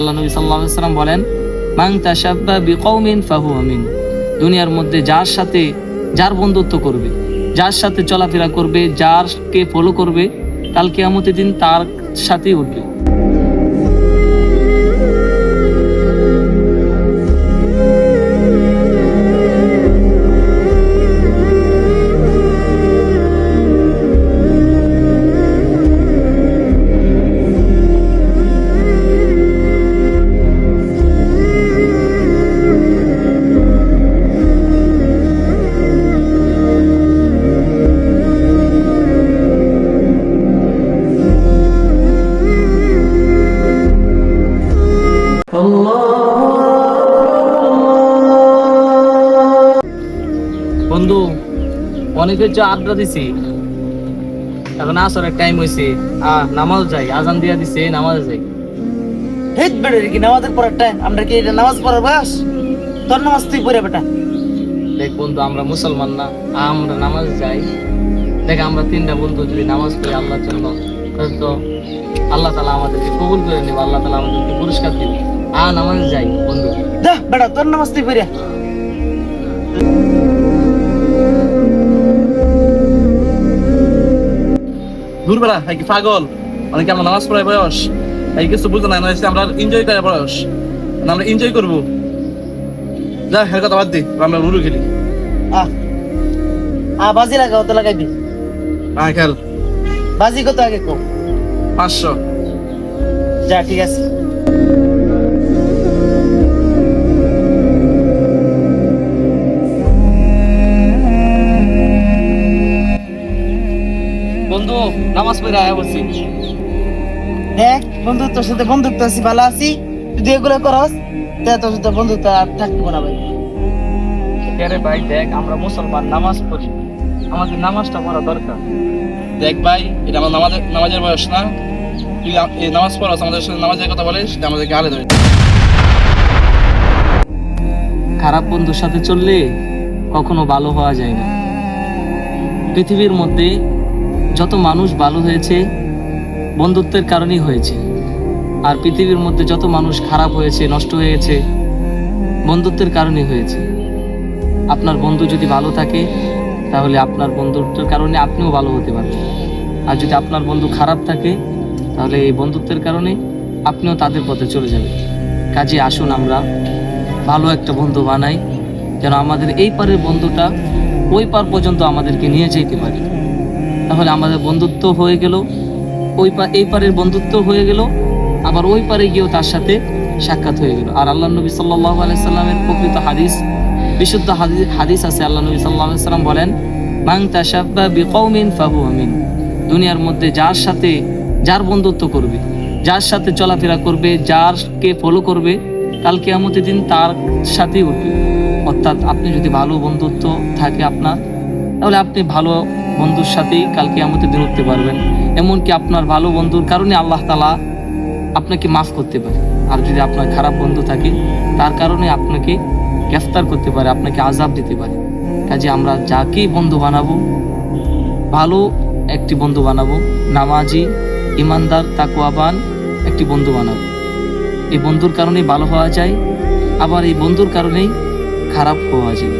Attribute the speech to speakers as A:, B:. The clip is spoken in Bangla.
A: আল্লাহ নবী সাল্লাল্লাহু আলাইহি ওয়াসাল্লাম বলেন, মান তাশাব্বা বিকওমিন ফাহুয়া মিন। দুনিয়ার মধ্যে যার বন্ধুত্ব করবে, যার সাথে চলাফেরা করবে, যারকে ফলো করবে, কাল কিয়ামতের দিন তার সাথেই উঠবে। বন্ধু, অনেকে আড্ডা দিছি, এখন আসরের টাইম হয়েছে, নামাজ যাই, আজান দিয়া দিছে, নামাজ যাই।
B: হেট বেড়ে কি নামাজের পড়ার টাইম? আমরা কি এটা নামাজ পড়ার বাস? তোর নামাজ তুই পড়ে বেটা।
A: দেখ বন্ধু, আমরা মুসলমান না, আমরা নামাজ যাই। দেখ আমরা তিনটা বন্ধু যদি নামাজ পড়ি আল্লাহর জন্য, তাহলে তো আল্লাহ তাআলা আমাদেরকে কবুল করে নেবে, আল্লাহ তাআলা আমাদেরকে পুরস্কার দিবে। নামাজ যাই বন্ধু।
B: যা বেটা, তোর নামাজ তুই পড়ে।
C: দূরবেলা কি পাগল? অনেকে আমরা নামাজ পড়ার বয়স, এই কিছু বুঝতে নাই, আমরা এনজয় করার বয়স, আমরা এনজয় করবো। যা হের কথা বাদ দি, আমরা লুডু খেলি।
B: বাজি লাগাও তো লাগাইবি।
C: খেল।
B: বাজি কত আগে কো?
C: 500।
B: যা ঠিক আছে।
A: বন্ধু, নামাজ পড়ে আয়া বলছি।
B: দেখ বন্ধু, তোর সাথে বন্ধুত্ব আছি, ভালো আছি। যদি এগুলো করস তাহলে তোর সাথে বন্ধুত্ব আর থাকবো না ভাই।
A: আরে ভাই দেখ, আমরা মুসলমান, নামাজ পড়ি, আমাদের নামাজটা পড়া দরকার।
C: দেখ ভাই, এটা আমার নামাজের বয়স না। তুই এই নামাজ পড়াস, আমাদের সাথে নামাজের কথা বলিস, এটা আমাদেরকে আলে ধরে।
A: খারাপ বন্ধুর সাথে চললে কখনো ভালো হওয়া যায় না। পৃথিবীর মধ্যে যত মানুষ ভালো হয়েছে বন্ধুত্বের কারণেই হয়েছে, আর পৃথিবীর মধ্যে যত মানুষ খারাপ হয়েছে, নষ্ট হয়ে গেছে, বন্ধুত্বের কারণেই হয়েছে। আপনার বন্ধু যদি ভালো থাকে তাহলে আপনার বন্ধুত্বের কারণে আপনিও ভালো হতে পারবেন, আর যদি আপনার বন্ধু খারাপ থাকে তাহলে এই বন্ধুত্বের কারণে আপনিও তাদের পথে চলে যাবেন। কাজে আসুন আমরা ভালো একটা বন্ধু বানাই, যেন আমাদের এই পারের বন্ধুটা ওই পার পর্যন্ত আমাদেরকে নিয়ে যেতে পারে। তাহলে আমাদের বন্ধুত্ব হয়ে গেল, এই পারের বন্ধুত্ব হয়ে গেল, আবার ওই পারে গিয়েও তার সাথে সাক্ষাৎ হয়ে গেল। আর আল্লাহ নবী সাল্লাল্লাহু আলাইহি সাল্লামের প্রকৃত হাদিস, বিশুদ্ধ হাদিস আছে। আল্লাহ নবী সাল্লাল্লাহু আলাইহি সাল্লাম বলেন, মান তাশাব্বা বিকওমিন ফাহুয়া মিন। দুনিয়ার মধ্যে যার বন্ধুত্ব করবে, যার সাথে চলাফেরা করবে, যারকে ফলো করবে, কাল কিয়ামতের দিন তার সাথেই উঠবে। অর্থাৎ আপনি যদি ভালো বন্ধুত্ব থাকে আপনার, তাহলে আপনি ভালো বন্ধুর সাথেই কাল কিয়ামতের দিন উঠতে পারবেন। এমনকি আপনার ভালো বন্ধুর কারণে আল্লাহ তাআলা আপনাকে মাফ করতে পারে। আর যদি আপনার খারাপ বন্ধু থাকে, তার কারণে আপনাকে গ্রেফতার করতে পারে, আপনাকে আযাব দিতে পারে। কাজে আমরা যাকেই বন্ধু বানাবো, ভালো একটি বন্ধু বানাবো, নামাজি, ইমানদার, তাকওয়াবান একটি বন্ধু বানাবো। এই বন্ধুর কারণেই ভালো হওয়া যায়, আবার এই বন্ধুর কারণেই খারাপ হওয়া যায়।